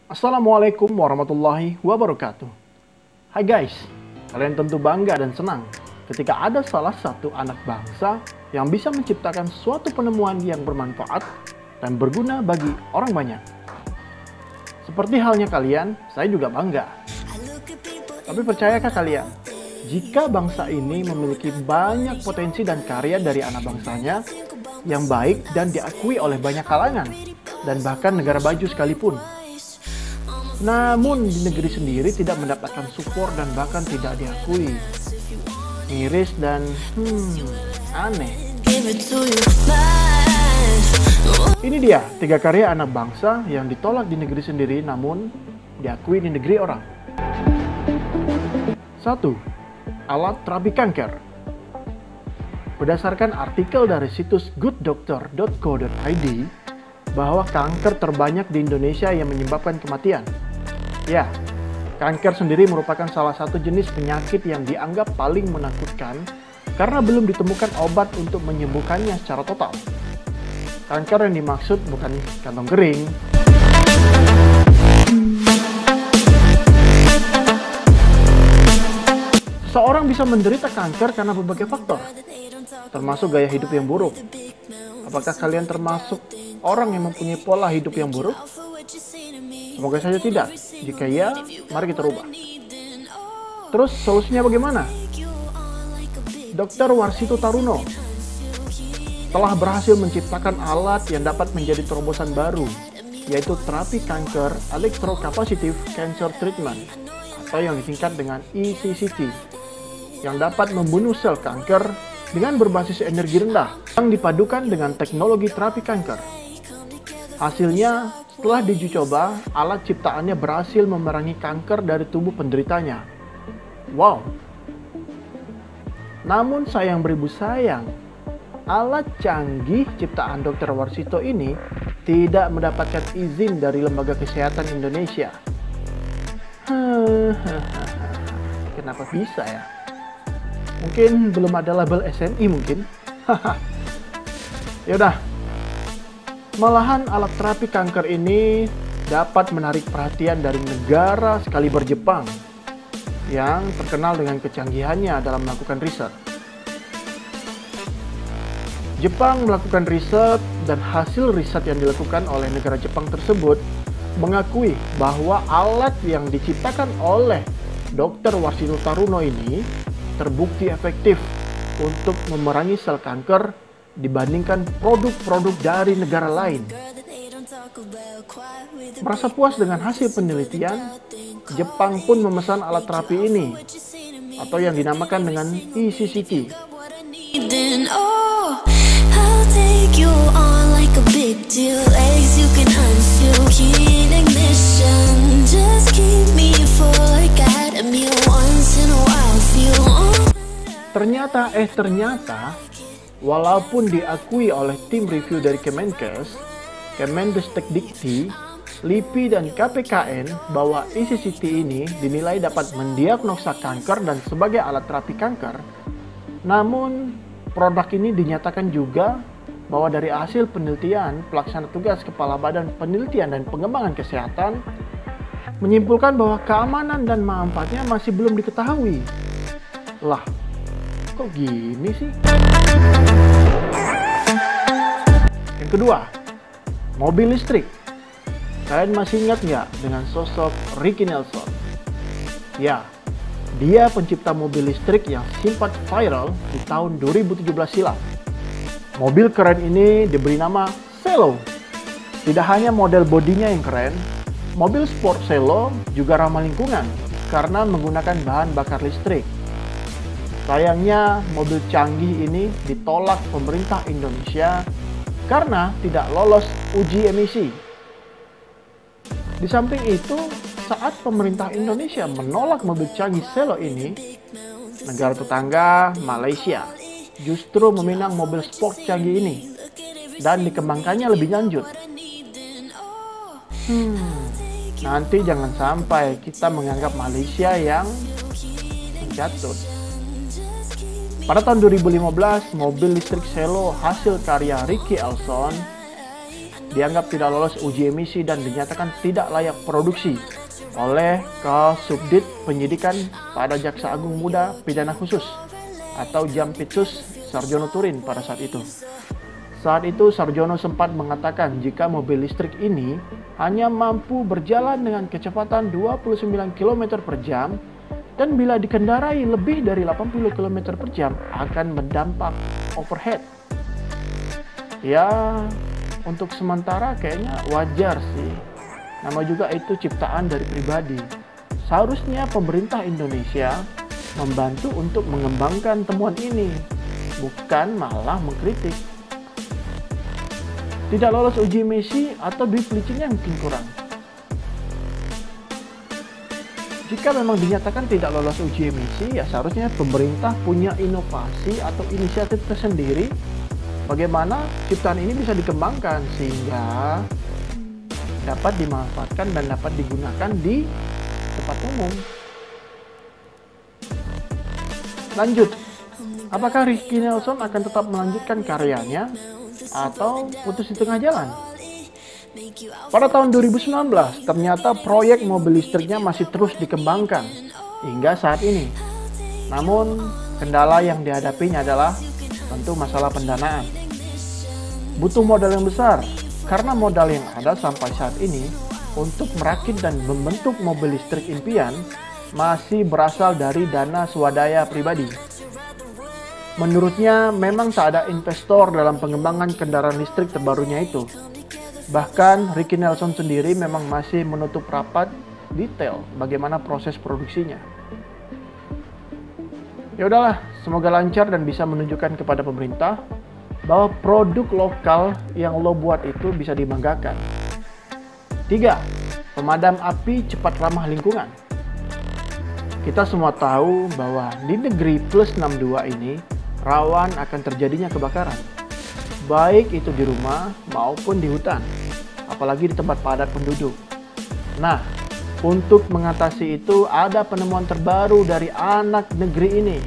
Assalamualaikum warahmatullahi wabarakatuh. Hai guys, kalian tentu bangga dan senang ketika ada salah satu anak bangsa yang bisa menciptakan suatu penemuan yang bermanfaat dan berguna bagi orang banyak. Seperti halnya kalian, saya juga bangga. Tapi percayakah kalian, jika bangsa ini memiliki banyak potensi dan karya dari anak bangsanya yang baik dan diakui oleh banyak kalangan dan bahkan negara maju sekalipun, namun di negeri sendiri tidak mendapatkan support dan bahkan tidak diakui. Miris dan aneh. Ini dia 3 karya anak bangsa yang ditolak di negeri sendiri namun diakui di negeri orang. 1. Alat terapi kanker. Berdasarkan artikel dari situs gooddoctor.co.id bahwa kanker terbanyak di Indonesia yang menyebabkan kematian. Ya, kanker sendiri merupakan salah satu jenis penyakit yang dianggap paling menakutkan karena belum ditemukan obat untuk menyembuhkannya secara total. Kanker yang dimaksud bukan kantong kering. Seseorang bisa menderita kanker karena berbagai faktor, termasuk gaya hidup yang buruk. Apakah kalian termasuk orang yang mempunyai pola hidup yang buruk? Semoga saja tidak. Jika ya, mari kita rubah. Terus solusinya bagaimana? Dr. Warsito Taruno telah berhasil menciptakan alat yang dapat menjadi terobosan baru, yaitu terapi kanker electrocapacitive cancer treatment atau yang disingkat dengan ECCT, yang dapat membunuh sel kanker dengan berbasis energi rendah yang dipadukan dengan teknologi terapi kanker. Hasilnya, setelah diuji coba, alat ciptaannya berhasil memerangi kanker dari tubuh penderitanya. Wow! Namun sayang beribu sayang, alat canggih ciptaan Dr. Warsito ini tidak mendapatkan izin dari Lembaga Kesehatan Indonesia. Kenapa bisa ya? Mungkin belum ada label SNI mungkin. Yaudah. Malahan alat terapi kanker ini dapat menarik perhatian dari negara sekaliber Jepang yang terkenal dengan kecanggihannya dalam melakukan riset. Jepang melakukan riset dan hasil riset yang dilakukan oleh negara Jepang tersebut mengakui bahwa alat yang diciptakan oleh Dr. Warsito Taruno ini terbukti efektif untuk memerangi sel kanker dibandingkan produk-produk dari negara lain. Merasa puas dengan hasil penelitian, Jepang pun memesan alat terapi ini, atau yang dinamakan dengan ECCT. Ternyata, walaupun diakui oleh tim review dari Kemenkes, Kemendestekdikti, LIPI, dan KPKN bahwa ECCT ini dinilai dapat mendiagnosa kanker dan sebagai alat terapi kanker, namun produk ini dinyatakan juga bahwa dari hasil penelitian pelaksana tugas Kepala Badan Penelitian dan Pengembangan Kesehatan menyimpulkan bahwa keamanan dan manfaatnya masih belum diketahui. Lah, kok gini sih? Yang kedua, mobil listrik. Kalian masih ingat nggak dengan sosok Ricky Nelson? Ya, dia pencipta mobil listrik yang sempat viral di tahun 2017 silam. Mobil keren ini diberi nama Celo. Tidak hanya model bodinya yang keren, mobil sport Celo juga ramah lingkungan karena menggunakan bahan bakar listrik. Sayangnya, mobil canggih ini ditolak pemerintah Indonesia karena tidak lolos uji emisi. Di samping itu, saat pemerintah Indonesia menolak mobil canggih Celo ini, negara tetangga Malaysia justru meminang mobil sport canggih ini dan dikembangkannya lebih lanjut. Nanti jangan sampai kita menganggap Malaysia yang menjatut. Pada tahun 2015, mobil listrik Celo hasil karya Ricky Elson dianggap tidak lolos uji emisi dan dinyatakan tidak layak produksi oleh Kasubdit Penyidikan pada Jaksa Agung Muda Pidana Khusus atau Jampitsus Sarjono Turin pada saat itu. Saat itu Sarjono sempat mengatakan jika mobil listrik ini hanya mampu berjalan dengan kecepatan 29 km per jam dan bila dikendarai lebih dari 80 km per jam akan berdampak overhead. Ya, untuk sementara kayaknya wajar sih. Nama juga itu ciptaan dari pribadi. Seharusnya pemerintah Indonesia membantu untuk mengembangkan temuan ini, bukan malah mengkritik. Tidak lolos uji emisi atau duit licinnya mungkin kurang. Jika memang dinyatakan tidak lolos uji emisi, ya seharusnya pemerintah punya inovasi atau inisiatif tersendiri bagaimana ciptaan ini bisa dikembangkan sehingga dapat dimanfaatkan dan dapat digunakan di tempat umum. Lanjut, apakah Ricky Nelson akan tetap melanjutkan karyanya atau putus di tengah jalan? Pada tahun 2019, ternyata proyek mobil listriknya masih terus dikembangkan hingga saat ini. Namun, kendala yang dihadapinya adalah tentu masalah pendanaan. Butuh modal yang besar, karena modal yang ada sampai saat ini untuk merakit dan membentuk mobil listrik impian masih berasal dari dana swadaya pribadi. Menurutnya memang tak ada investor dalam pengembangan kendaraan listrik terbarunya itu. Bahkan Ricky Nelson sendiri memang masih menutup rapat detail bagaimana proses produksinya. Ya udahlah, semoga lancar dan bisa menunjukkan kepada pemerintah bahwa produk lokal yang lo buat itu bisa dibanggakan. 3. Pemadam api cepat ramah lingkungan. Kita semua tahu bahwa di negeri plus 62 ini rawan akan terjadinya kebakaran, baik itu di rumah maupun di hutan, apalagi di tempat padat penduduk. Nah, untuk mengatasi itu ada penemuan terbaru dari anak negeri ini.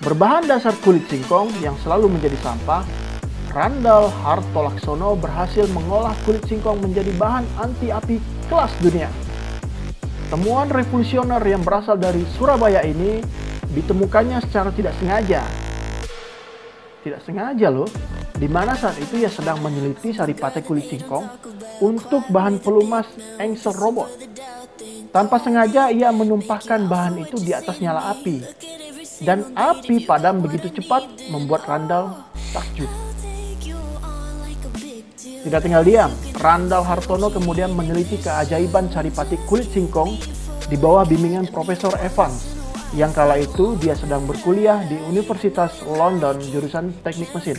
Berbahan dasar kulit singkong yang selalu menjadi sampah, Randall Hartolaksono berhasil mengolah kulit singkong menjadi bahan anti api kelas dunia. Temuan revolusioner yang berasal dari Surabaya ini ditemukannya secara tidak sengaja. Tidak sengaja loh, di mana saat itu ia sedang meneliti saripate kulit singkong untuk bahan pelumas engsel robot. Tanpa sengaja ia menumpahkan bahan itu di atas nyala api. Dan api padam begitu cepat membuat Randall takjub. Tidak tinggal diam, Randall Hartono kemudian meneliti keajaiban saripati kulit singkong di bawah bimbingan Profesor Evans, yang kala itu dia sedang berkuliah di Universitas London jurusan teknik mesin.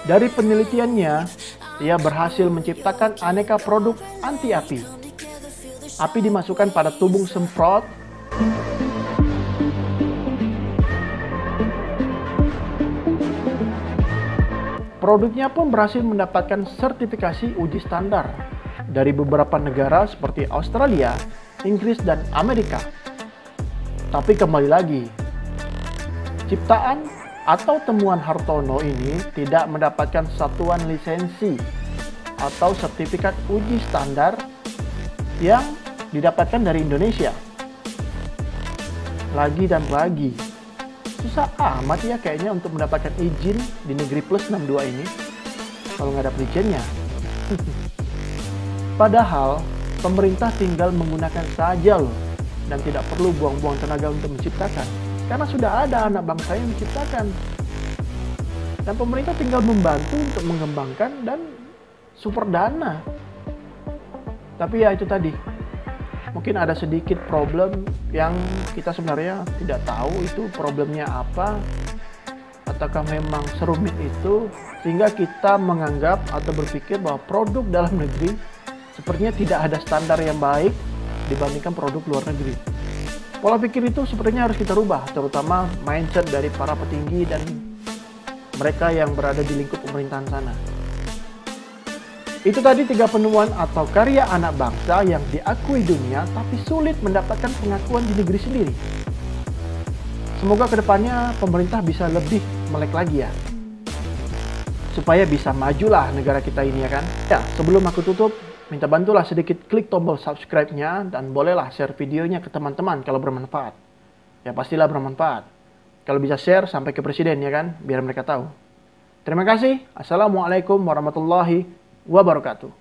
Dari penelitiannya, ia berhasil menciptakan aneka produk anti api. Api dimasukkan pada tubung semprot Produknya pun berhasil mendapatkan sertifikasi uji standar dari beberapa negara seperti Australia, Inggris, dan Amerika. Tapi kembali lagi, ciptaan atau temuan Hartono ini tidak mendapatkan satuan lisensi atau sertifikat uji standar yang didapatkan dari Indonesia. Lagi dan lagi, susah amat ya kayaknya untuk mendapatkan izin di negeri plus 62 ini kalau nggak ada izinnya. Padahal pemerintah tinggal menggunakan saja loh dan tidak perlu buang-buang tenaga untuk menciptakan, karena sudah ada anak bangsa yang menciptakan dan pemerintah tinggal membantu untuk mengembangkan dan super dana. Tapi ya itu tadi, mungkin ada sedikit problem yang kita sebenarnya tidak tahu itu problemnya apa, ataukah memang serumit itu sehingga kita menganggap atau berpikir bahwa produk dalam negeri sepertinya tidak ada standar yang baik dibandingkan produk luar negeri. Pola pikir itu sepertinya harus kita rubah, terutama mindset dari para petinggi dan mereka yang berada di lingkup pemerintahan sana. Itu tadi 3 penemuan atau karya anak bangsa yang diakui dunia tapi sulit mendapatkan pengakuan di negeri sendiri. Semoga kedepannya pemerintah bisa lebih melek lagi ya. supaya bisa majulah negara kita ini, ya kan? Ya, sebelum aku tutup, minta bantulah sedikit klik tombol subscribe-nya dan bolehlah share videonya ke teman-teman kalau bermanfaat. Ya pastilah bermanfaat. Kalau bisa share sampai ke presiden, ya kan, biar mereka tahu. Terima kasih. Assalamualaikum warahmatullahi wabarakatuh.